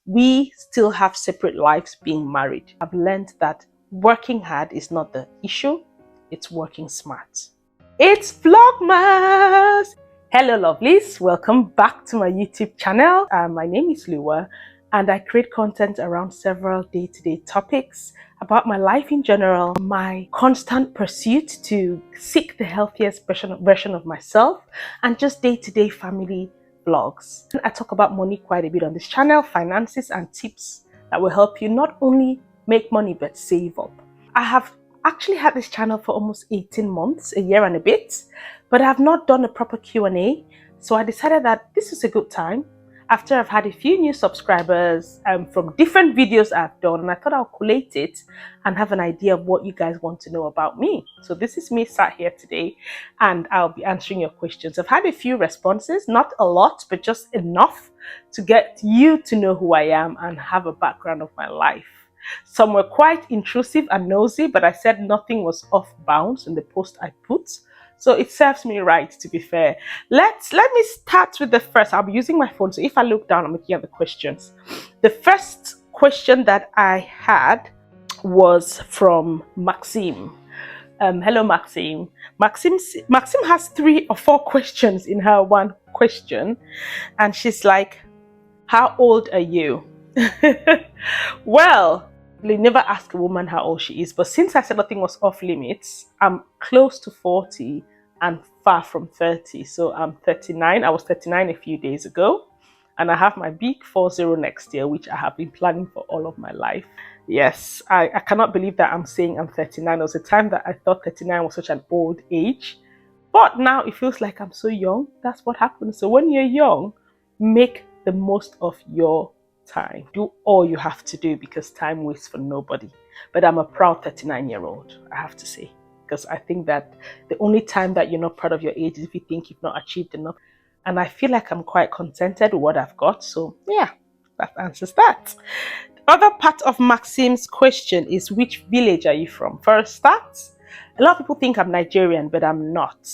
we still have separate lives being married. I've learned that working hard is not the issue, it's working smart. It's Vlogmas! Hello lovelies, welcome back to my YouTube channel. My name is Lua and I create content around several day-to-day topics about my life in general, my constant pursuit to seek the healthiest version of myself, and just day-to-day family vlogs. I talk about money quite a bit on this channel, finances and tips that will help you not only make money but save up. I have actually had this channel for almost 18 months, a year and a bit, but I have not done a proper Q&A. So I decided that this is a good time after I've had a few new subscribers from different videos I've done, and I thought I'll collate it and have an idea of what you guys want to know about me. So this is me sat here today and I'll be answering your questions. I've had a few responses, not a lot, but just enough to get you to know who I am and have a background of my life. Some were quite intrusive and nosy, but I said nothing was off bounds in the post I put. So it serves me right, to be fair. Let me start with the first. I'll be using my phone, so if I look down, I'm looking at the questions. The first question that I had was from Maxime. Hello, Maxime. Maxime has 3 or 4 questions in her one question. And she's like, how old are you? Well, they never ask a woman how old she is, but since I said nothing was off limits, I'm close to 40 and far from 30. So I'm 39. I was 39 a few days ago, and I have my big 40 next year, which I have been planning for all of my life. Yes, I cannot believe that I'm saying I'm 39. There was a time that I thought 39 was such an old age, but now it feels like I'm so young. That's what happens. So when you're young, make the most of your time. Do all you have to do, because time waits for nobody. But I'm a proud 39-year-old, I have to say, because I think that the only time that you're not proud of your age is if you think you've not achieved enough. And I feel like I'm quite contented with what I've got. So yeah, that answers that. The other part of Maxime's question is, which village are you from? For a start, a lot of people think I'm Nigerian, but I'm not.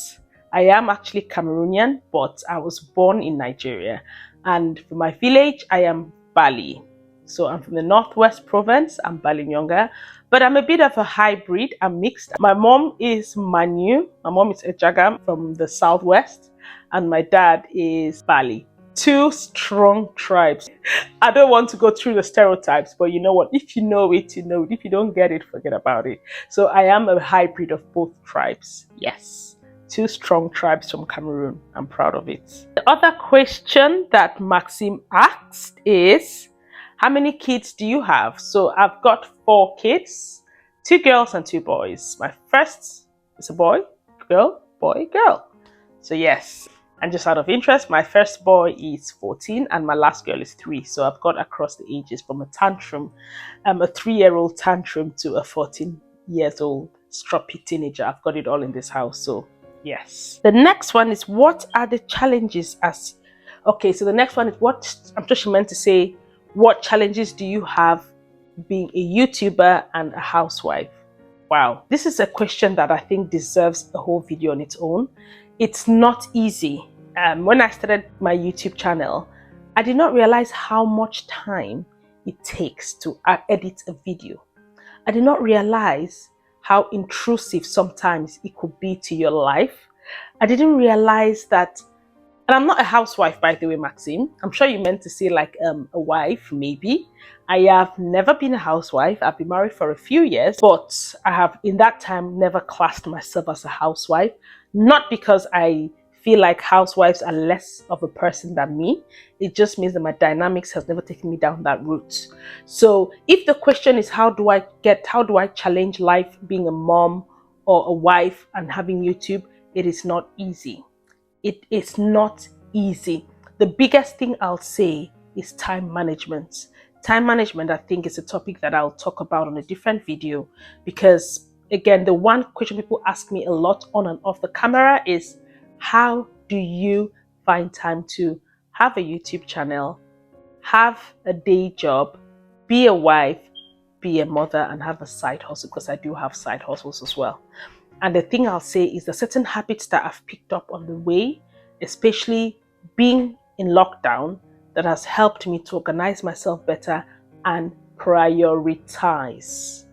I am actually Cameroonian, but I was born in Nigeria. And for my village, I am Bali. So I'm from the Northwest Province. I'm Balinyonga, but I'm a bit of a hybrid. I'm mixed. My mom is Manu. My mom is Ejagam from the Southwest, and my dad is Bali. 2 strong tribes. I don't want to go through the stereotypes, but you know what? If you know it, you know it. If you don't get it, forget about it. So I am a hybrid of both tribes. Yes. 2 strong tribes from Cameroon. I'm proud of it. The other question that Maxime asked is, how many kids do you have? So I've got 4 kids, 2 girls and 2 boys. My first is a boy, girl, boy, girl. So yes, and just out of interest, my first boy is 14 and my last girl is 3. So I've got across the ages from a tantrum, a 3-year-old tantrum to a 14-year-old stroppy teenager. I've got it all in this house. So yes. The next one is, what are the challenges as... Okay, so the next one is, what... I'm just meant to say, what challenges do you have being a YouTuber and a housewife? Wow, this is a question that I think deserves a whole video on its own. It's not easy. When I started my YouTube channel, I did not realize how much time it takes to edit a video. I did not realize how intrusive sometimes it could be to your life. I didn't realize that, and I'm not a housewife, by the way, Maxime. I'm sure you meant to say like a wife, maybe. I have never been a housewife. I've been married for a few years, but I have in that time never classed myself as a housewife. Not because I feel like housewives are less of a person than me. It just means that my dynamics has never taken me down that route. So if the question is, how do I challenge life being a mom or a wife and having YouTube, it is not easy. It is not easy. The biggest thing I'll say is time management. Time management, I think, is a topic that I'll talk about on a different video, because again, the one question people ask me a lot on and off the camera is, how do you find time to have a YouTube channel, have a day job, be a wife, be a mother, and have a side hustle? Because I do have side hustles as well. And the thing I'll say is, the certain habits that I've picked up on the way, especially being in lockdown, that has helped me to organize myself better and prioritize.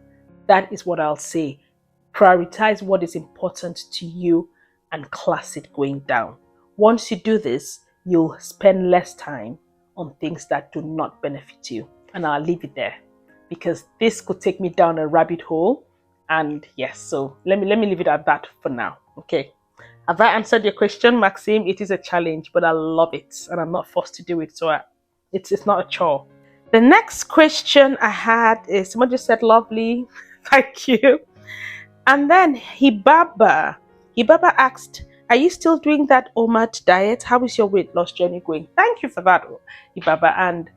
That is what I'll say. Prioritize what is important to you and class it going down. Once you do this, you'll spend less time on things that do not benefit you. And I'll leave it there because this could take me down a rabbit hole. And yes, so let me leave it at that for now. Okay. Have I answered your question, Maxime? It is a challenge, but I love it and I'm not forced to do it. So it's not a chore. The next question I had is someone just said, lovely. Thank you. And then Hibaba asked, are you still doing that OMAD diet? How is your weight loss journey going? Thank you for that, Hibaba. And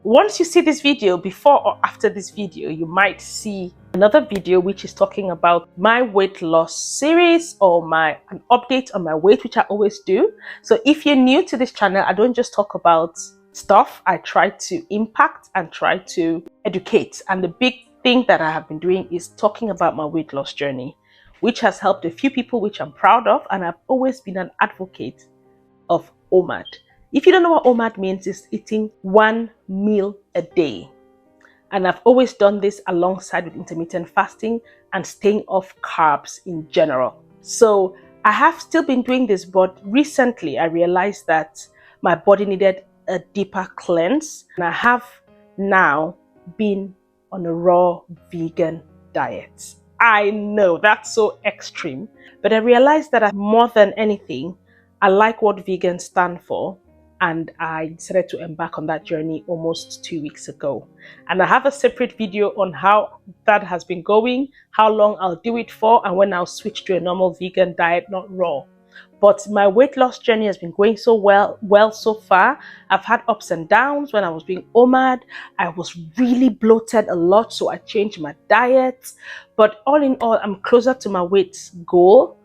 once you see this video, before or after this video, you might see another video which is talking about my weight loss series or an update on my weight, which I always do. So if you're new to this channel, I don't just talk about stuff. I try to impact and try to educate. And the big thing that I have been doing is talking about my weight loss journey, which has helped a few people, which I'm proud of. And I've always been an advocate of OMAD. If you don't know what OMAD means, it's eating one meal a day. And I've always done this alongside with intermittent fasting and staying off carbs in general. So I have still been doing this, but recently I realized that my body needed a deeper cleanse. And I have now been on a raw vegan diet. I know that's so extreme, but I realized that more than anything, I like what vegans stand for. And I decided to embark on that journey almost 2 weeks ago. And I have a separate video on how that has been going, how long I'll do it for, and when I'll switch to a normal vegan diet, not raw. But my weight loss journey has been going so well so far. I've had ups and downs. When I was doing OMAD, I was really bloated a lot, so I changed my diet. But all in all, I'm closer to my weight goal,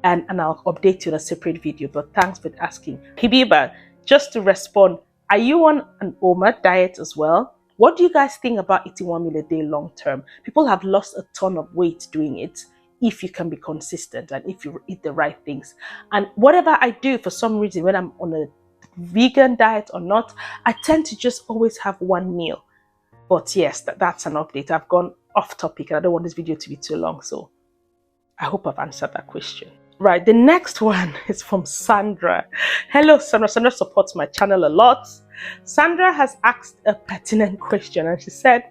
and I'll update you in a separate video. But thanks for asking. Hibiba, just to respond, are you on an OMAD diet as well? What do you guys think about eating 1 meal a day long term? People have lost a ton of weight doing it if you can be consistent and if you eat the right things. And whatever I do, for some reason, when I'm on a vegan diet or not, I tend to just always have one meal. But yes, that's an update. I've gone off topic and I don't want this video to be too long. So I hope I've answered that question. Right, the next one is from Sandra. Hello, Sandra. Sandra supports my channel a lot. Sandra has asked a pertinent question and she said,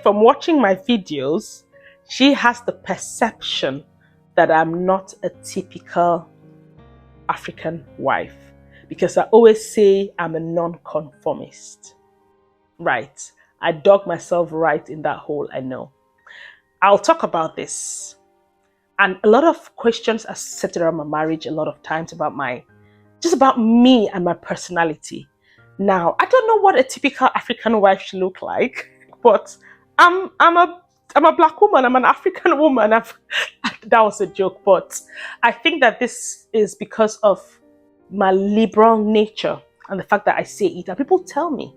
from watching my videos, she has the perception that I'm not a typical African wife because I always say I'm a non-conformist. Right, I dug myself right in that hole, I know. I'll talk about this. And a lot of questions are centered around my marriage, a lot of times about just about me and my personality. Now, I don't know what a typical African wife should look like, but I'm a black woman, I'm an African woman. That was a joke, but I think that this is because of my liberal nature and the fact that I say it. And people tell me,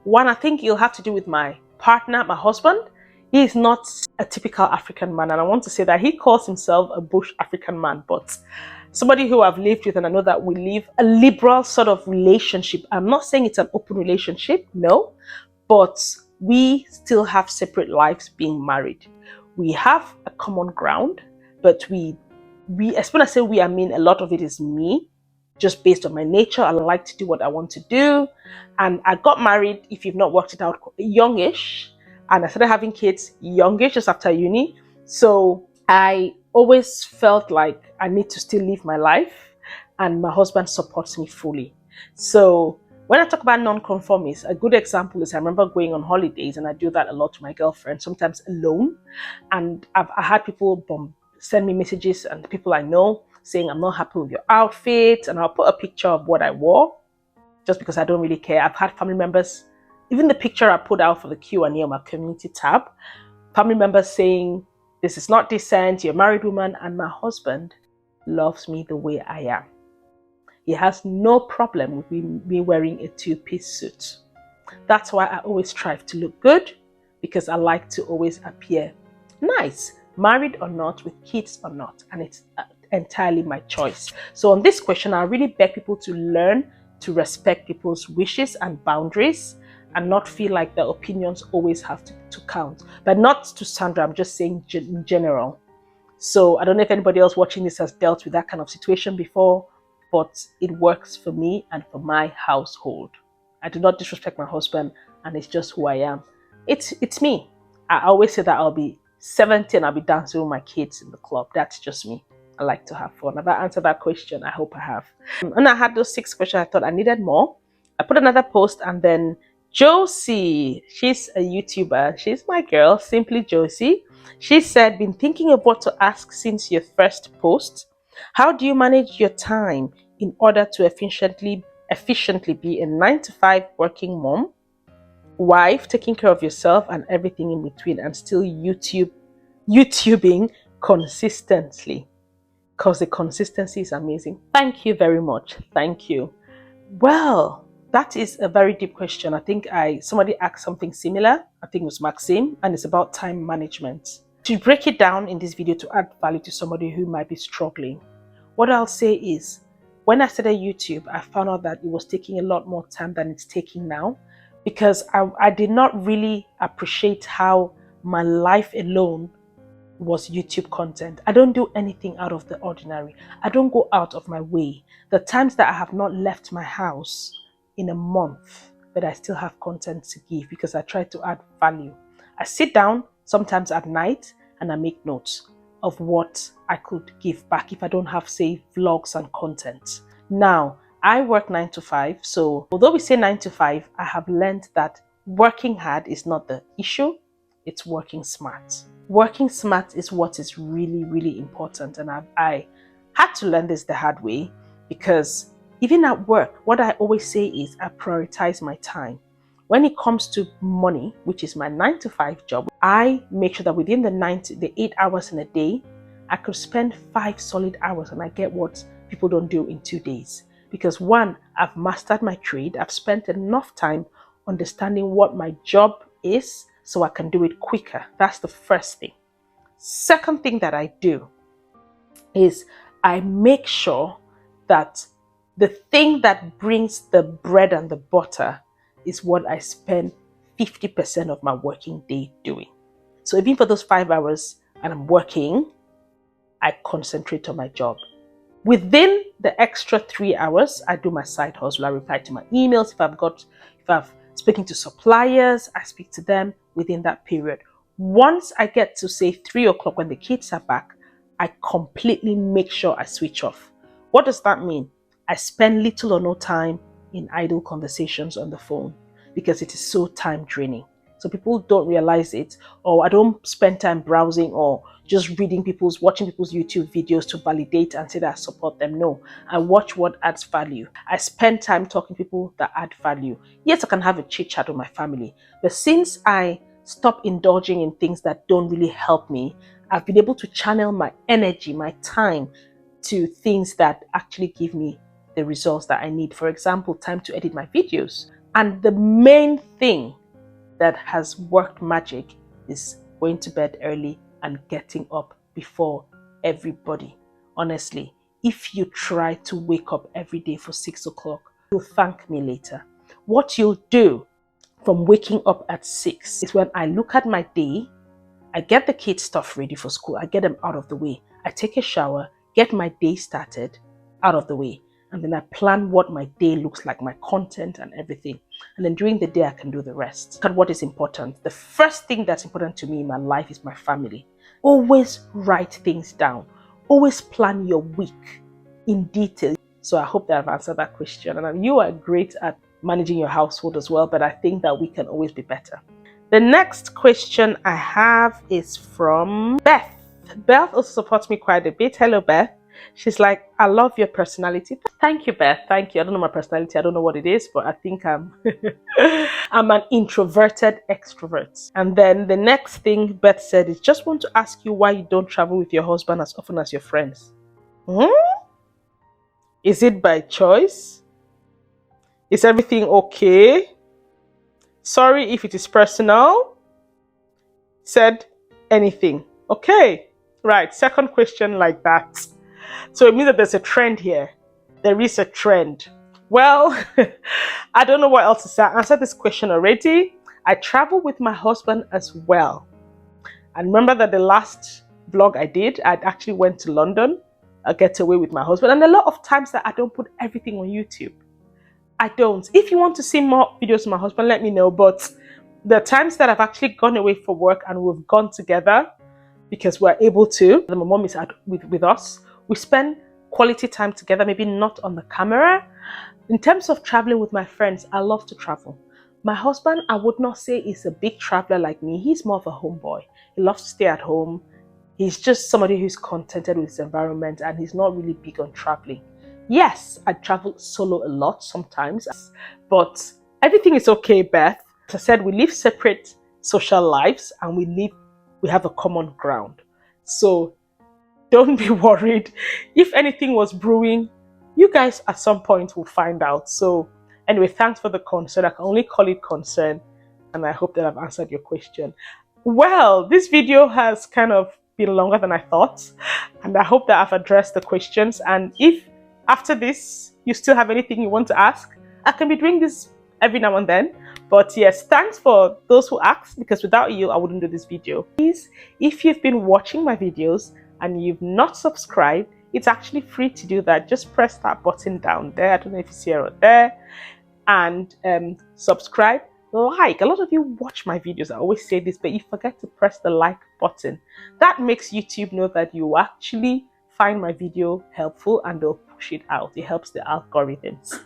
one, I think it'll have to do with my partner, my husband. He is not a typical African man, and I want to say that he calls himself a bush African man, but somebody who I've lived with, and I know that we live a liberal sort of relationship. I'm not saying it's an open relationship, no, but we still have separate lives being married. We have a common ground, but we as when I say we, I mean a lot of it is me, just based on my nature. I like to do what I want to do, and I got married, if you've not worked it out, youngish. And I started having kids youngish, just after uni. So I always felt like I need to still live my life, and my husband supports me fully. So when I talk about non-conformists, a good example is I remember going on holidays, and I do that a lot to my girlfriend, sometimes alone. And I had people send me messages, and people I know saying, I'm not happy with your outfit. And I'll put a picture of what I wore just because I don't really care. I've had family members, even the picture I put out for the Q&A on my community tab, family members saying, this is not decent, you're a married woman, and my husband loves me the way I am. He has no problem with me wearing a two-piece suit. That's why I always strive to look good, because I like to always appear nice, married or not, with kids or not, and it's entirely my choice. So on this question, I really beg people to learn to respect people's wishes and boundaries and not feel like their opinions always have to count. But not to Sandra, I'm just saying in general. So I don't know if anybody else watching this has dealt with that kind of situation before, but it works for me and for my household. I do not disrespect my husband, and it's just who I am. It's me. I always say that I'll be 70 and I'll be dancing with my kids in the club. That's just me. I like to have fun. Have I answered that question? I hope I have. And I had those 6 questions. I thought I needed more. I put another post, and then Josie, she's a YouTuber. She's my girl, Simply Josie. She said, been thinking of what to ask since your first post. How do you manage your time in order to efficiently be a 9-to-5 working mom, wife, taking care of yourself and everything in between, and still YouTubing consistently? Because the consistency is amazing. Thank you very much. Thank you. Well, that is a very deep question. I think somebody asked something similar. I think it was Maxime, and it's about time management. To break it down in this video to add value to somebody who might be struggling, what I'll say is, when I started YouTube, I found out that it was taking a lot more time than it's taking now, because I did not really appreciate how my life alone was YouTube content. I don't do anything out of the ordinary. I don't go out of my way. The times that I have not left my house in a month, but I still have content to give because I try to add value. I sit down sometimes at night and I make notes of what I could give back if I don't have, say, vlogs and content. Now, I work 9 to 5, so although we say 9 to 5, I have learned that working hard is not the issue, it's working smart. Working smart is what is really, really important, and I had to learn this the hard way, because even at work, what I always say is I prioritize my time. When it comes to money, which is my 9 to 5 job, I make sure that within the 8 hours in a day, I could spend 5 solid hours and I get what people don't do in 2 days. Because one, I've mastered my trade. I've spent enough time understanding what my job is so I can do it quicker. That's the first thing. Second thing that I do is I make sure that the thing that brings the bread and the butter is what I spend 50% of my working day doing. So even for those 5 hours and I'm working, I concentrate on my job. Within the extra 3 hours, I do my side hustle. I reply to my emails. If I've spoken to suppliers, I speak to them within that period. Once I get to, say, 3 o'clock when the kids are back, I completely make sure I switch off. What does that mean? I spend little or no time in idle conversations on the phone because it is so time draining. So people don't realize it, or I don't spend time browsing or just watching people's YouTube videos to validate and say that I support them. No, I watch what adds value. I spend time talking to people that add value. Yes, I can have a chit chat with my family, but since I stop indulging in things that don't really help me, I've been able to channel my energy, my time to things that actually give me the results that I need. For example, time to edit my videos. And the main thing that has worked magic is going to bed early and getting up before everybody. Honestly, if you try to wake up every day for 6 o'clock, you'll thank me later. What you'll do from waking up at 6 is when I look at my day, I get the kids' stuff ready for school, I get them out of the way, I take a shower, get my day started, out of the way, and then I plan what my day looks like, my content and everything. And then during the day, I can do the rest. Look at what is important. The first thing that's important to me in my life is my family. Always write things down. Always plan your week in detail. So I hope that I've answered that question. And you are great at managing your household as well, but I think that we can always be better. The next question I have is from Beth. Beth also supports me quite a bit. Hello, Beth. She's like, I love your personality. Thank you, Beth. Thank you. I don't know my personality. I don't know what it is, but I think I'm an introverted extrovert. And then the next thing Beth said is, just want to ask you why you don't travel with your husband as often as your friends. Is it by choice? Is everything okay? Sorry if it is personal. Said anything. Okay. Right. Second question like that. So it means that there's a trend here. There is a trend. Well, I don't know what else to say. I answered this question already. I travel with my husband as well. And remember that the last vlog I did, I actually went to London, a getaway with my husband. And a lot of times that I don't put everything on YouTube. I don't. If you want to see more videos of my husband, let me know. But the times that I've actually gone away for work and we've gone together because we're able to, my mom is with us, we spend quality time together, maybe not on the camera. In terms of traveling with my friends, I love to travel. My husband, I would not say is a big traveler like me. He's more of a homeboy. He loves to stay at home. He's just somebody who's contented with his environment and he's not really big on traveling. Yes, I travel solo a lot sometimes, but everything is okay, Beth. As I said, we live separate social lives and we have a common ground. So don't be worried. If anything was brewing, you guys at some point will find out. So anyway, thanks for the concern. I can only call it concern, and I hope that I've answered your question. Well, this video has kind of been longer than I thought, and I hope that I've addressed the questions. And if after this you still have anything you want to ask, I can be doing this every now and then. But yes, thanks for those who asked, because without you I wouldn't do this video. Please, if you've been watching my videos and you've not subscribed, it's actually free to do that. Just press that button down there. I don't know if it's here or there, and subscribe. Like, a lot of you watch my videos, I always say this, but you forget to press the like button. That makes YouTube know that you actually find my video helpful and they'll push it out. It helps the algorithms.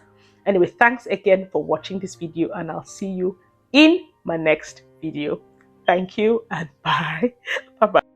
Anyway, thanks again for watching this video, and I'll see you in my next video. Thank you and bye. Bye-bye.